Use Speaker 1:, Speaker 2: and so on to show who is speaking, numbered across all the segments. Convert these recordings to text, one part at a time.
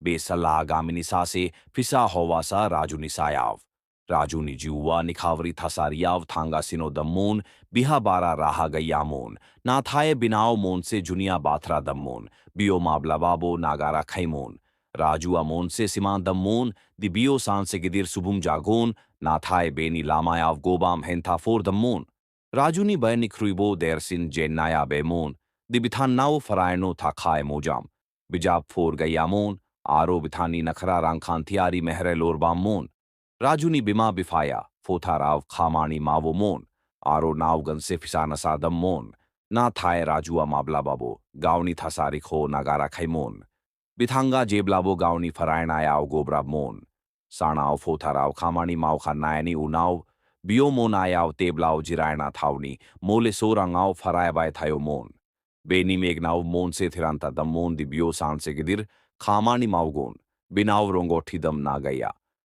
Speaker 1: Besala gamini sase fisa hawasa rajuni sayav. Rajuni jiwa nikhavri thasariyav thanga sino dammon biha bara raha gayamon. Na thaye binao mon se junia bathra dammon. Bio mablababo nagara khaimon. Raju amon se siman dammon di bio sanse gidir subum jagon. Na thaye beni lamayav gobam hentha for dammon. Rajuni bayni kruibo dersin jennaya bemon. Di bithanao faraino tha khaye mojam. Bijab for gayamon. Aro bithani nakhra rangkhantiari mehre lorbamon. Rajuni bima bifaya, fotharav khamani mavo mon, aro navgan se fisana sadam mon, na thaye rajua mabla babo, gauni thasari kho nagara khaimon. Bithanga jeblabo gauni farainayav gobrab mon. Sanav fotharav khamani mau khanayani unav, bio monayav teblao jiraina thawni, mole sorangav faraibai thayo mon. Beni megnav mon se thiranta dam mon di bio sanse gidir, khamani maugon, binav rongothidam nagaya.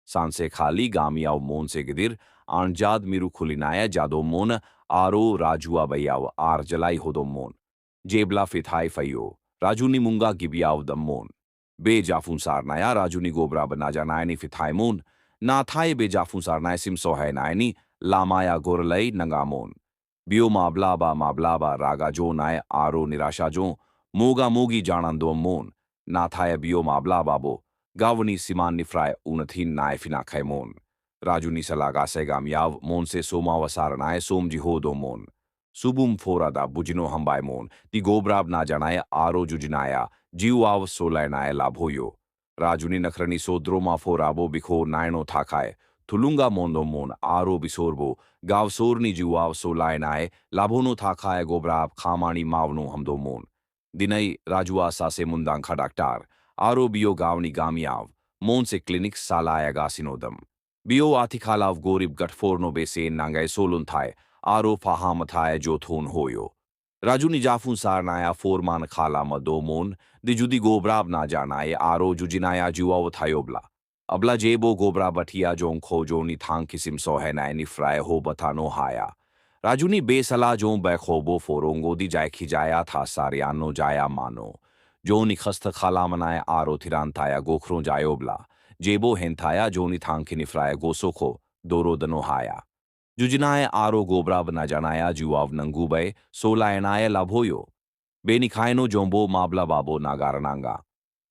Speaker 1: Sanse khali gamiyav mon se gidir, anjad miru khulinaya jado mon, aro rajua bayav arjalai hodom mon. Jebla fithai fayo, rajuni munga gibiyav dam mon. Be jafun sarnaya rajuni gobra banajanayani fithai mon, na thai be jafun sarnaya sim sohay nayani, lamaya gorlai nangamon. Bio mablaba raga jo nae aro nirasha jo, moga mogi janando mon, na thai bio mablaba bo. Gavani siman nifrai unathin nae fina khaimon. Rajuni salaga segam yav mon se soma wasaranae som jihodo mon. Subum forada bujino hambai mon, di gobrab na janae aro jujinaya, jiwav solainae labhoyo. Rajuni nakrani sodroma forabo bikho naino thakae, tulunga mondo mon aro bisorbo, gav sorni jiwav solainae, labhono thakae gobrab khamani mavno hamdo mon. Dinai rajua sase mundang khadaktar. Aro bio gavni gamiyav, mon se clinic salaya sinodam. Bio atikhalav gorib gatforno bese nangay solun thai, aro faham thai jothun hoyo. Rajuni jafun sarnaya forman khala madomon, di judi gobrab na janaye aro jujinaya juwav thayobla. Abla jebo gobra batia jong khojo ni thang kisim sohenay ni fry ho batano haya. Rajuni besala jong bekhobo forongo di jay khijaya tha sariano jaya mano. Joni khasta khalamanae aro tirantaya gokhron jayobla. Jebo hentaya joni thankini fraya gosokho, doro danohaya. Jujinae aro gobra banajanaya juwav nangubay, solayanaya labhoyo. Beni khaino jombo mabla babo nagarananga.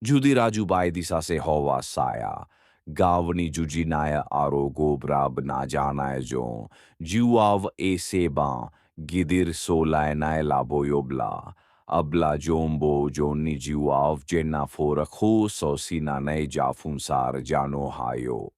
Speaker 1: Judi raju bai disa se hova saya. Gavni jujinaya aro gobra banajanaya jon. Juwav ese ban, gidir solayanaya labhoyobla. Abla jombo joni jiwav jenna fora kho sosina ne jafun sar jano hayo.